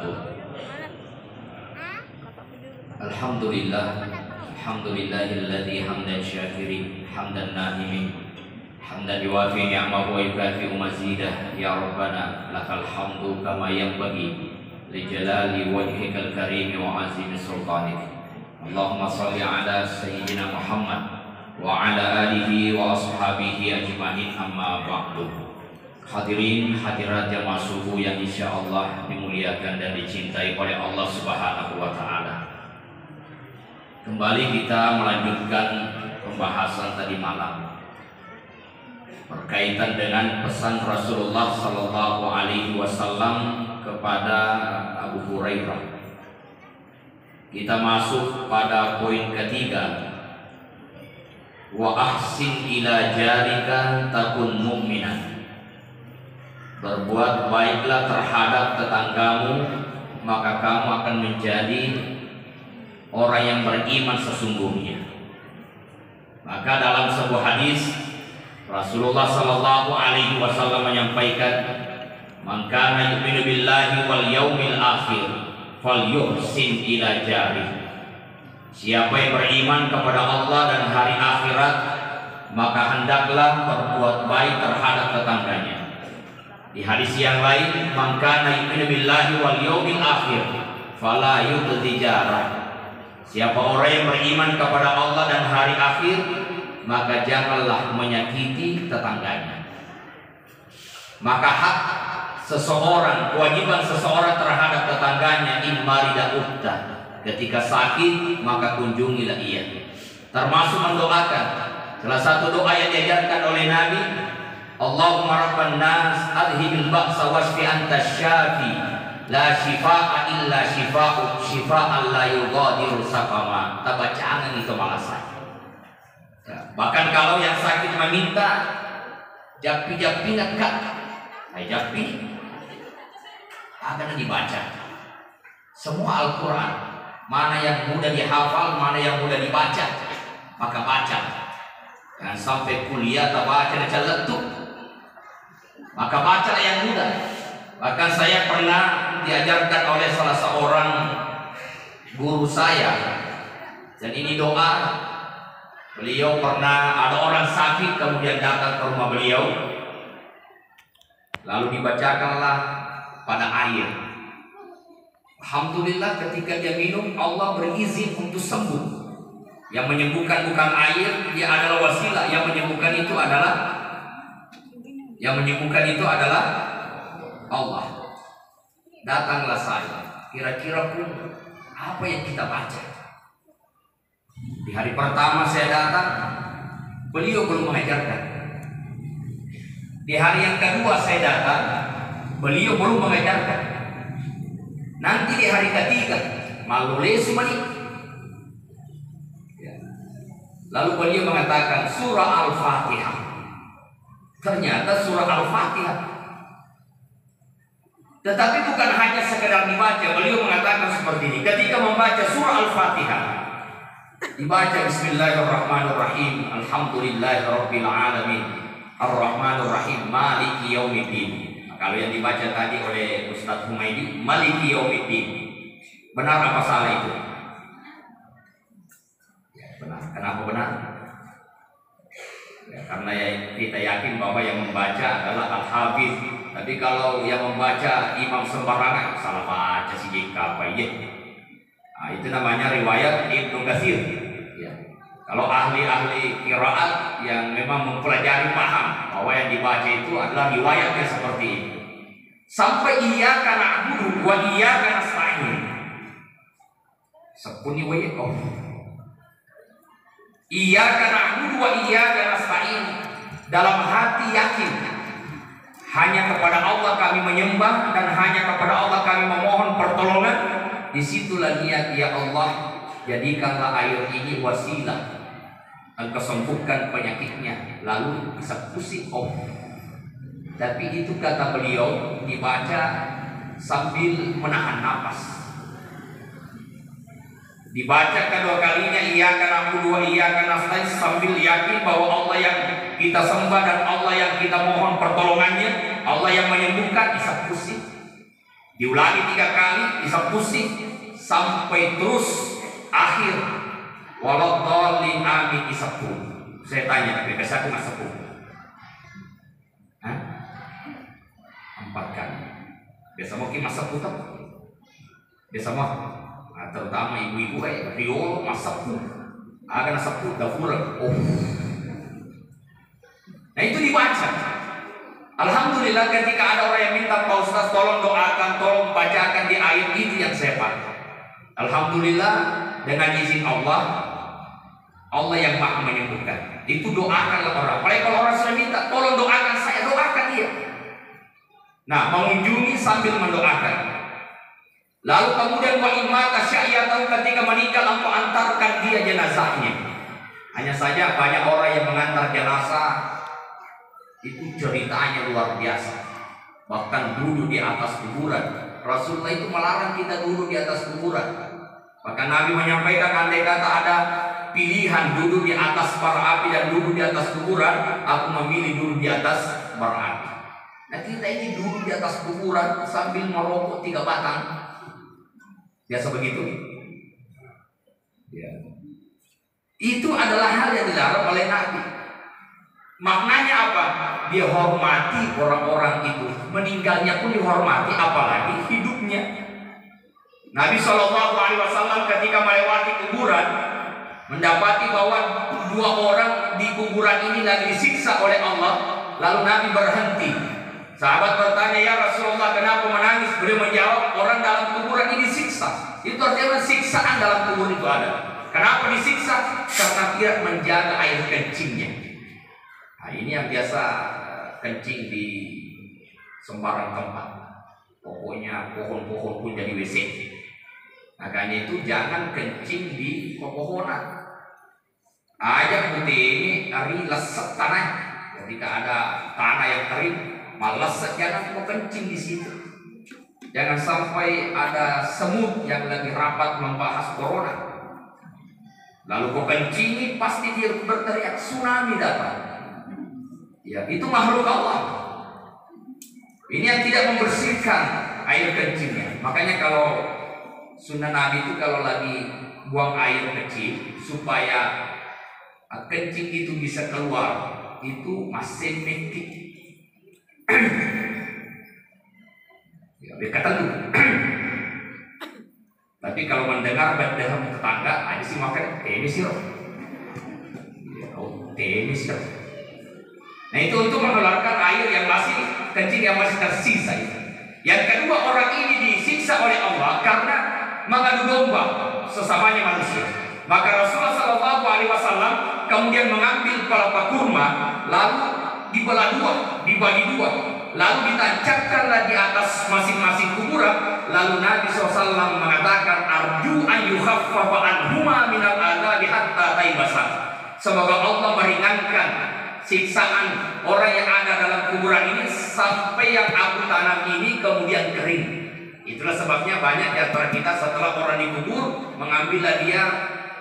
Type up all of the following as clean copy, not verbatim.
wabarakatuh. Alhamdulillahilladzi hamdan syakirin hamdan na'imin hamdan yuwafi ni'amahu wa yukafi'u mazidah. Ya Rabbana lakal hamdu kama yanbaghi li jalali wajhikal karim wa azimi sultanik. Allahumma salli ala sayyidina Muhammad wa ala alihi wa ashabihi ajma'in, amma ba'du. Hadirin hadirat jamaah subuh yang insyaallah dimuliakan dan dicintai oleh Allah Subhanahu wa taala. Kembali kita melanjutkan pembahasan tadi malam berkaitan dengan pesan Rasulullah sallallahu alaihi wasallam kepada Abu Hurairah. Kita masuk pada poin ketiga. Wa ahsin ila jarika takun mu'minan. Berbuat baiklah terhadap tetanggamu, maka kamu akan menjadi orang yang beriman sesungguhnya. Maka dalam sebuah hadis Rasulullah sallallahu alaihi wasallam menyampaikan, "Man kana yu'minu billahi wal yaumil akhir falyuhsin ila jarih." Siapa yang beriman kepada Allah dan hari akhirat, maka hendaklah berbuat baik terhadap tetangganya. Di hadis yang lain, "Man kana yu'minu billahi wal yaumil akhir fala yu'ti jarah." Siapa orang yang beriman kepada Allah dan hari akhir, maka janganlah menyakiti tetangganya. Maka hak seseorang, kewajiban seseorang terhadap tetangganya, immarida utta, ketika sakit maka kunjungilah ia. Termasuk mendoakan. Salah satu doa yang diajarkan oleh Nabi, Allahumma rabban nas adhibil ba'sa wasfi anta syafi la shifaa illa shifa'u shifa'an la yughadiru saqama. Tabacangan itu malah sakit. Bahkan kalau yang sakit meminta japi-japi nekat, japi akan dibaca semua Al-Quran, mana yang mudah dihafal, mana yang mudah dibaca, maka baca. Jangan sampai kuliah tak baca dan letup, maka baca yang mudah. Bahkan saya pernah diajarkan oleh salah seorang guru saya, dan ini doa. Beliau pernah ada orang sakit kemudian datang ke rumah beliau, lalu dibacakanlah pada air. Alhamdulillah ketika dia minum, Allah berizin untuk sembuh. Yang menyembuhkan bukan air, dia adalah wasilah. Yang menyembuhkan itu adalah Allah. Datanglah saya, kira-kira pun apa yang kita baca. Di hari pertama saya datang, beliau belum mengajarkan. Di hari yang kedua saya datang, beliau belum mengajarkan. Nanti di hari ketiga, malu lesu mani. Lalu beliau mengatakan surah Al-Fatihah. Ternyata surah Al-Fatihah. Tetapi bukan hanya sekedar dibaca. Beliau mengatakan seperti ini. Ketika membaca surah Al-Fatihah, dibaca Bismillahirrahmanirrahim, Alhamdulillahirabbil alamin, Ar-Rahmanir-Rahim, Maliki Yaumiddin. Kalau yang dibaca tadi oleh Ustaz Humaydi, Maliki Yaumiddin, benar apa salah itu? Ya, benar. Kenapa benar? Ya, karena kita yakin bahwa yang membaca adalah Al-Hafiz. Tapi kalau yang membaca imam sembarangan, salah baca si jika apa ya? Nah, itu namanya riwayat Ibnu Katsir. Ya. Kalau ahli-ahli qiraat yang memang mempelajari paham bahwa yang dibaca itu adalah riwayatnya seperti ini. Sampai iyyaka na'budu wa iyyaka nasta'in. Sepuni wa yakum. Iyyaka na'budu wa iyyaka nasta'in. Dalam hati yakin hanya kepada Allah kami menyembah dan hanya kepada Allah kami memohon pertolongan. Disitulah niat, ya Allah, jadikanlah air ini wasilah engkau sembuhkan penyakitnya, lalu bisa pusing. Tapi itu kata beliau dibaca sambil menahan napas. Dibaca kedua kalinya iyyaka na'budu wa iyyaka nasta'in sambil yakin bahwa Allah yang kita sembah dan Allah yang kita mohon pertolongannya, Allah yang menyembuhkan, bisa pusing. Diulangi 3 kali, bisa pusing sampai terus akhir. Walau dolin amin isapun. Saya tanya, biasa aku nggak sepuluh? 4 kali. Biasa mau masak putar. Biasa mau, terutama ibu-ibu riolo masak pun. Akan masak pun dapur. Oh. Nah itu dibaca. Alhamdulillah ketika ada orang yang minta Pak Ustaz tolong doakan, tolong bacakan di ayat itu yang saya pakai. Alhamdulillah dengan izin Allah, Allah yang maha menyembuhkan. Itu doakanlah orang. Apalagi kalau orang sudah minta tolong doakan saya, doakan dia. Nah, mengunjungi sambil mendoakan. Lalu kemudian wa imma tasya'iyatan, ketika meninggal engkau antarkan dia jenazahnya. Hanya saja banyak orang yang mengantar jenazah itu ceritanya luar biasa. Bahkan duduk di atas kuburan. Rasulullah itu melarang kita duduk di atas kuburan. Maka Nabi menyampaikan andai kata ada pilihan duduk di atas bara api dan duduk di atas kuburan, aku memilih duduk di atas bara api. Nah kita ini duduk di atas kuburan sambil merokok 3 batang. Biasa begitu. Ya. Itu adalah hal yang dilarang oleh Nabi. Maknanya apa? Dia hormati orang-orang itu. Meninggalnya pun dihormati, apalagi hidupnya. Nabi SAW ketika melewati kuburan, mendapati bahwa 2 orang di kuburan ini lagi disiksa oleh Allah. Lalu Nabi berhenti. Sahabat bertanya, ya Rasulullah kenapa menangis? Beliau menjawab, orang dalam kuburan ini disiksa. Itu artinya siksaan dalam kubur itu ada. Kenapa disiksa? Karena dia menjaga air kencingnya. Nah ini yang biasa kencing di sembarang tempat. Pokoknya pohon-pohon pun jadi WC. Makanya itu jangan kencing di pepohonan. Aja putih ini hari lesat tanah. Ketika ada tanah yang kering, malas jangan mau kencing di situ. Jangan sampai ada semut yang lagi rapat membahas corona. Lalu kau kencingi, pasti dia berteriak tsunami datang. Ya, itu makhluk Allah. Ini yang tidak membersihkan air kencingnya. Makanya kalau sunnah Nabi itu kalau lagi buang air kecil supaya kencing itu bisa keluar, itu masih metik. Ya, berkata dulu. Tapi kalau mendengar berdehem tetangga, ada sih makan temis sih. Temis sih. Nah itu untuk mengeluarkan air yang masih kencing yang masih tersisa. Yang kedua, orang ini disiksa oleh Allah karena mengadu domba sesamanya manusia. Maka Rasulullah SAW kemudian mengambil pelapa kurma, lalu dibelah 2, dibagi 2, lalu ditancapkanlah di atas masing-masing kuburan. Lalu Nabi SAW mengatakan, arju an yukhaffafa anhuma minal adzabi hatta taibasa. Semoga Allah meringankan siksaan orang yang ada dalam kuburan ini sampai yang aku tanam ini kemudian kering. Itulah sebabnya banyak di antara kita setelah orang dikubur mengambillah dia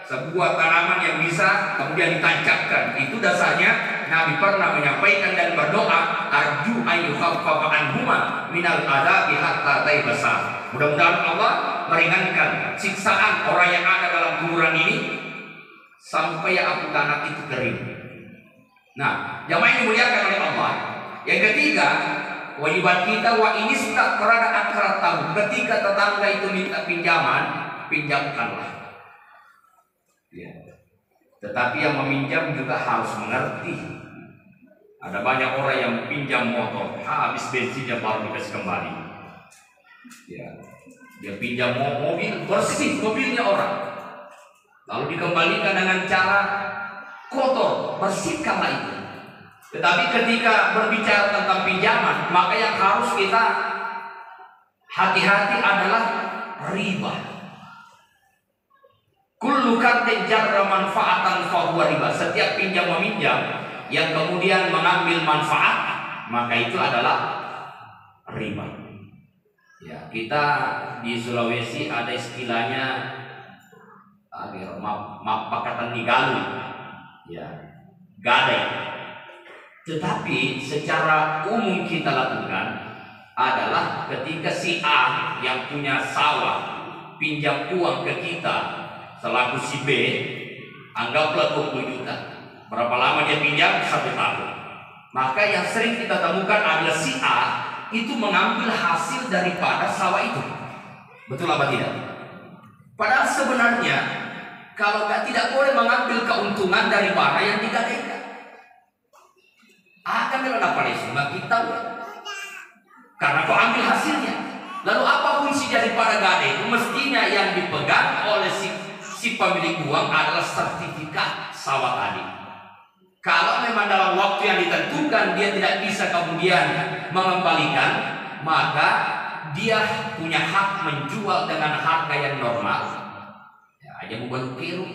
sebuah tanaman yang bisa kemudian ditancapkan. Itu dasarnya Nabi pernah menyampaikan dan berdoa, arju ayyukhaffafa anhuma minal adzabi hatta taibasa. Mudah-mudahan Allah meringankan siksaan orang yang ada dalam kuburan ini sampai yang aku tanam itu kering. Nah, jamaah yang dimuliakan oleh Allah. Yang ketiga, wajibat kita wa ini sudah terada akhirat tahu. Ketika tetangga itu minta pinjaman, pinjamkanlah. Ya. Tetapi yang meminjam juga harus mengerti. Ada banyak orang yang pinjam motor, habis bensinnya baru dikasih kembali. Ya. Dia pinjam mobil, bersih mobilnya orang, lalu dikembalikan dengan cara kotor, bersihkanlah itu. Tetapi ketika berbicara tentang pinjaman, maka yang harus kita hati-hati adalah riba. Kullu qardin jarra manfaatan fahuwa riba. Setiap pinjam meminjam yang kemudian mengambil manfaat, maka itu adalah riba. Ya, kita di Sulawesi ada istilahnya pakatan nigalu. Ya, gadai. Tetapi secara umum kita lakukan adalah ketika si A yang punya sawah pinjam uang ke kita selaku si B, anggaplah 20 juta. Berapa lama dia pinjam? 1 tahun. Maka yang sering kita temukan adalah si A itu mengambil hasil daripada sawah itu. Betul apa tidak? Padahal sebenarnya kalau tidak boleh mengambil keuntungan daripada yang digadaikan. Akan dalam Palestina kita karena kau ambil hasilnya. Lalu apa fungsi daripada gade itu? Mestinya yang dipegang oleh si pemilik uang adalah sertifikat sawah tadi. Kalau memang dalam waktu yang ditentukan dia tidak bisa kemudian mengembalikan, maka dia punya hak menjual dengan harga yang normal. Ya, aja membuat keliru.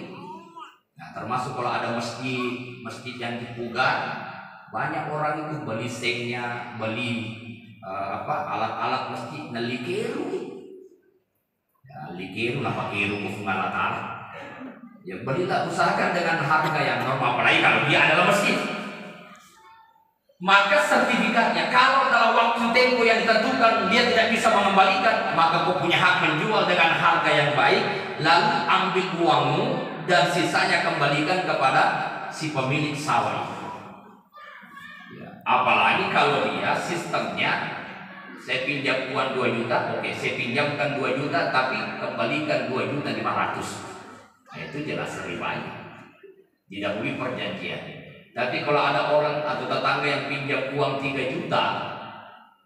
Nah, termasuk kalau ada masjid yang dipugar, banyak orang itu beli sengnya, beli alat-alat masjid na likiru. Ya, likiru apa kiru kufungan alat. Ya belilah, usahakan dengan harga yang normal, apalagi kalau dia adalah masjid. Maka sertifikatnya kalau dalam waktu tempo yang ditentukan dia tidak bisa mengembalikan, maka kau punya hak menjual dengan harga yang baik, lalu ambil uangmu dan sisanya kembalikan kepada si pemilik sawah. Ya, apalagi kalau dia sistemnya saya pinjam uang 2 juta, oke, saya pinjamkan 2 juta tapi kembalikan 2.500.000. Nah, itu jelas riba. Didahului perjanjian. Tapi kalau ada orang atau tetangga yang pinjam uang 3 juta,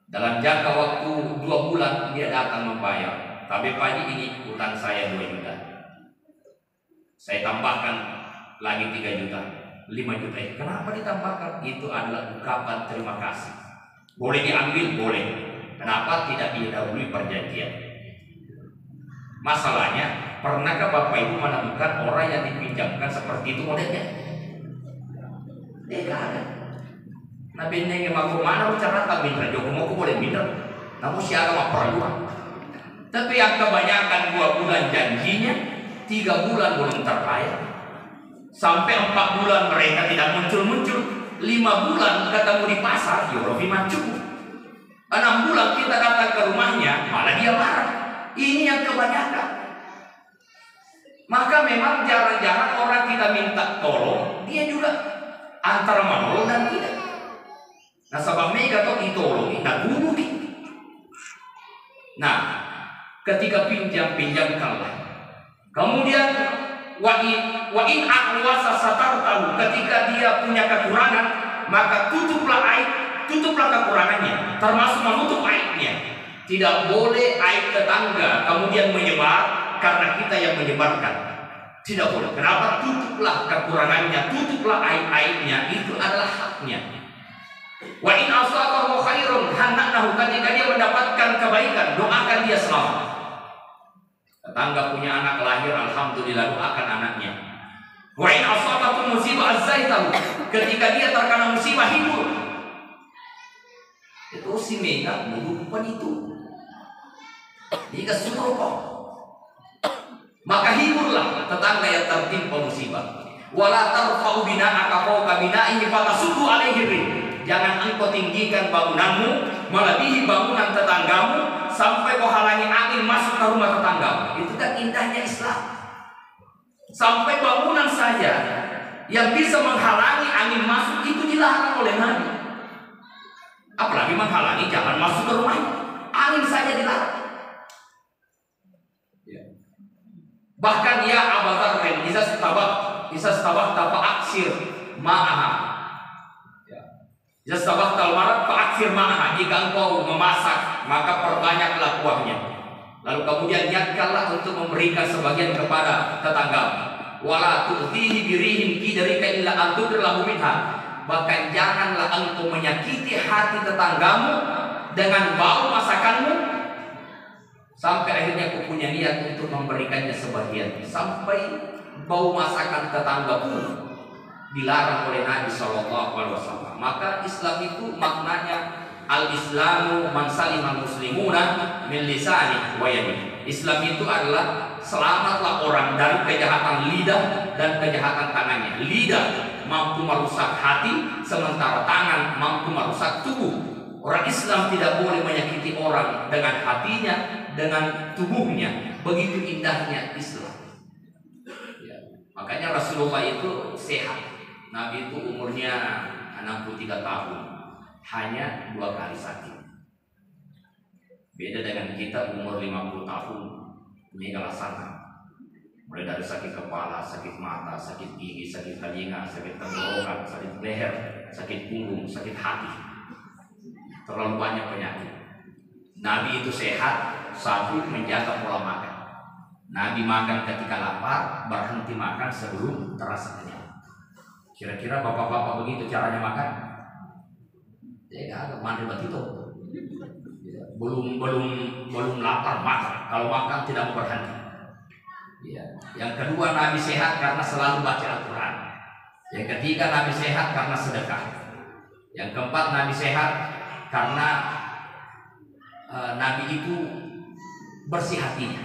dalam jangka waktu 2 bulan dia datang membayar. Tapi pagi ini utang saya 2 juta. Saya tambahkan lagi 3 juta, 5 juta. Kenapa ditambahkan? Itu adalah ungkapan terima kasih. Boleh diambil, boleh. Kenapa tidak didahului perjanjian? Masalahnya, pernahkah Bapak Ibu menemukan orang yang dipinjamkan seperti itu modelnya? Tidak ada. Nabi yang mau mana bicara tak minta, joko mau boleh minta. Namun si agama perlu. Tapi yang kebanyakan 2 bulan janjinya, 3 bulan belum terbayar. Sampai 4 bulan mereka tidak muncul-muncul. 5 bulan ketemu di pasar, Yorofi cukup. 6 bulan kita datang ke rumahnya, malah dia marah. Ini yang kebanyakan. Maka memang jarang-jarang orang kita minta tolong, dia juga antara menolong dan tidak. Nah, sebab mereka tuh ditolong, tak bunuh. Nah, ketika pinjamkanlah. Kemudian wa in aqwasa satartahu, ketika dia punya kekurangan, maka tutuplah kekurangannya, termasuk menutup aibnya. Tidak boleh aib tetangga kemudian menyebar karena kita yang menyebarkan. Tidak boleh. Kenapa? Tutuplah kekurangannya, tutuplah aib-aibnya. Itu adalah haknya. Wa in asabahu khairun hananahu, ketika dia mendapatkan kebaikan, doakan dia selamat. Tetangga punya anak lahir, alhamdulillah, doakan anaknya. Wa in asabahu musibah azzaitahu, ketika dia terkena musibah, hibur. Itu si Mega melupakan itu. Jika suruh kok, maka hiburlah tetangga yang tertimpa musibah. Wala tarfa'u bina'aka fawqa bina'ihi fatasuddu alaihi rin. Jangan engkau tinggikan bangunanmu melebihi bangunan tetanggamu sampai kau halangi angin masuk ke rumah tetanggamu. Itu kan indahnya Islam. Sampai bangunan saja yang bisa menghalangi angin masuk itu dilarang oleh Nabi. Apalagi menghalangi jalan masuk ke rumahnya. Angin saja dilarang. Bahkan ya Abu Dzar, isa stabah fa'aksir ma'aha. Isa stabah talmarat fa'aksir ma'aha. Jika engkau memasak, maka perbanyaklah kuahnya. Lalu kemudian niatkanlah untuk memberikan sebagian kepada tetangga. Wala tu'tihi birihim kidarika illa antudir lahu minha. Bahkan janganlah engkau menyakiti hati tetanggamu dengan bau masakanmu, sampai akhirnya aku punya niat untuk memberikannya sebagian. Sampai bau masakan tetangga pun dilarang oleh Nabi SAW. Maka Islam itu maknanya al-Islamu man salimal muslimuna min lisani wa yadi. Islam itu adalah selamatlah orang dari kejahatan lidah dan kejahatan tangannya. Lidah mampu merusak hati, sementara tangan mampu merusak tubuh. Orang Islam tidak boleh menyakiti orang dengan hatinya, dengan tubuhnya. Begitu indahnya Islam. Ya. Makanya Rasulullah itu sehat. Nabi itu umurnya 63 tahun. Hanya 2 kali sakit. Beda dengan kita umur 50 tahun. Punya alasan. Mulai dari sakit kepala, sakit mata, sakit gigi, sakit telinga, sakit tenggorokan, sakit leher, sakit punggung, sakit hati. Terlalu banyak penyakit. Nabi itu sehat, satu menjaga pola makan. Nabi makan ketika lapar, berhenti makan sebelum terasa kenyang. Kira-kira bapak-bapak begitu caranya makan? Ya agak mandi begitu. Belum lapar makan. Kalau makan tidak mau berhenti. Ya. Yang kedua, Nabi sehat karena selalu baca Al-Quran. Yang ketiga, Nabi sehat karena sedekah. Yang keempat, Nabi sehat karena Nabi itu bersih hatinya.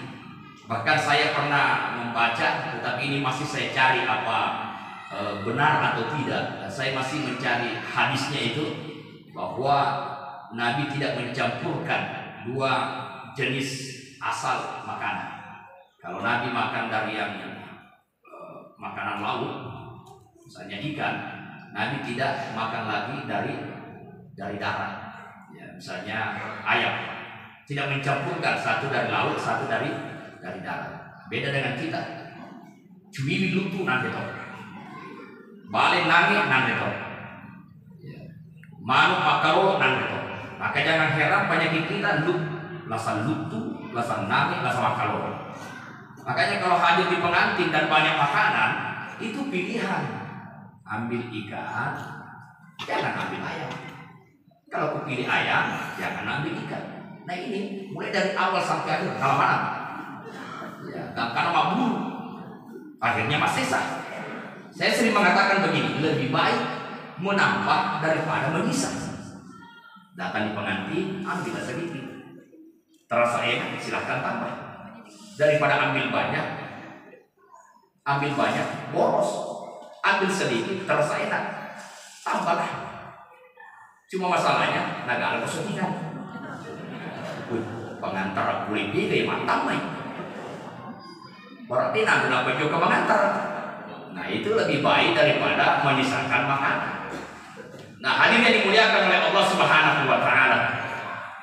Bahkan saya pernah membaca, tetapi ini masih saya cari apa benar atau tidak. Saya masih mencari hadisnya itu, bahwa Nabi tidak mencampurkan 2 jenis asal makanan. Kalau Nabi makan dari yang makanan laut, misalnya ikan, Nabi tidak makan lagi dari darat. Ya, misalnya ayam, tidak mencampurkan satu dari laut, satu dari darat. Beda dengan kita. Cuwi lutu nanti toh, balik nangi nanti toh, manuk makaro nanti toh. Maka jangan heran penyakit kita lasan lutu, lasan nangi, lasan makaro. Makanya kalau hadir di pengantin dan banyak makanan, itu pilihan. Ambil ikan, jangan ambil ayam. Kalau aku pilih ayam, jangan ambil ikan. Nah ini mulai dari awal sampai akhir kalau mana? Ya, karena mabur, akhirnya masih sisa. Saya sering mengatakan begini, lebih baik menambah daripada menyisa. Datang di pengantin, ambil sedikit. Terasa enak, silahkan tambah. Daripada ambil banyak boros. Ambil sedikit terasa enak, tambahlah. Cuma masalahnya negara kesulitan. Pengantar boleh pilih mantap nih. Berarti nanti dapat juga pengantar. Nah itu lebih baik daripada menyisakan makanan. Nah hadirin yang dimuliakan oleh Allah Subhanahu Wa Taala.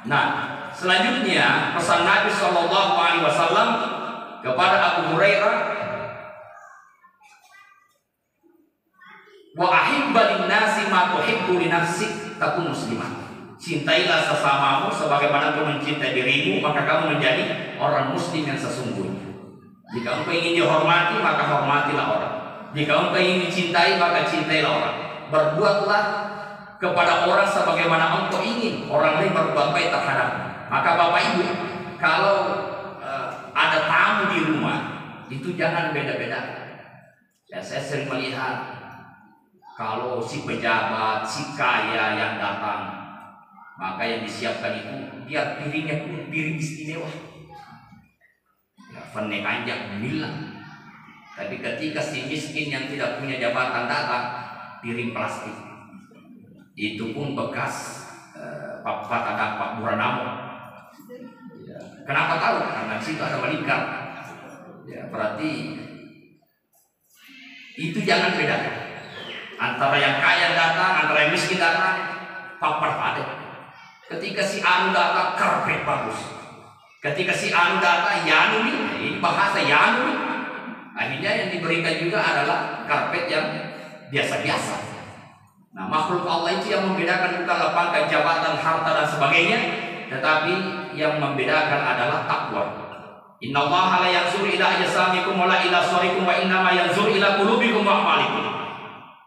Nah selanjutnya pesan Nabi Shallallahu Alaihi Wasallam kepada Abu Hurairah, wa ahibba linnasi ma tuhibbu li nafsik takun muslimah. Cintailah sesamamu sebagaimana kau mencintai dirimu, maka kamu menjadi orang muslim yang sesungguhnya. Jika engkau ingin dihormati, maka hormatilah orang. Jika engkau ingin dicintai, maka cintailah orang. Berbuatlah kepada orang sebagaimana engkau ingin orang lain berbuat baik terhadapmu. Maka Bapak Ibu, kalau ada tamu di rumah, itu jangan beda-beda. Ya, saya sering melihat kalau si pejabat, si kaya yang datang, maka yang disiapkan itu biar piringnya pun piring istimewa. Ya, penekanya bilang. Tapi ketika si miskin yang tidak punya jabatan datang, piring plastik. Itu pun bekas Pak Buranamo. Ya, kenapa tahu? Karena di situ ada melingkar. Ya, berarti itu jangan bedakan antara yang kaya datang, antara yang miskin datang, papar padat. Ketika si anu datang, karpet bagus. Ketika si anu datang, yanumi, ini bahasa yanumi. Akhirnya yang diberikan juga adalah karpet yang biasa-biasa. Nah, makhluk Allah itu yang membedakan bukan lapangkan jabatan, harta dan sebagainya, tetapi yang membedakan adalah takwa. Innallaha la yanzuru ila ajsamikum wa la ila suwarikum wa innama yanzuru ila qulubikum wa a'malikum.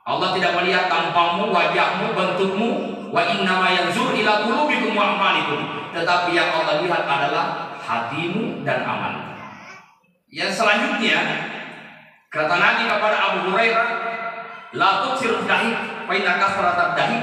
Allah tidak melihat tampangmu, wajahmu, bentukmu, wa innama yanzuru ila qulubikum wa a'malikum. Tetapi yang Allah lihat adalah hatimu dan amalmu. Yang selanjutnya kata Nabi kepada Abu Hurairah, la tuksirud dahi fa inna kasratad dahi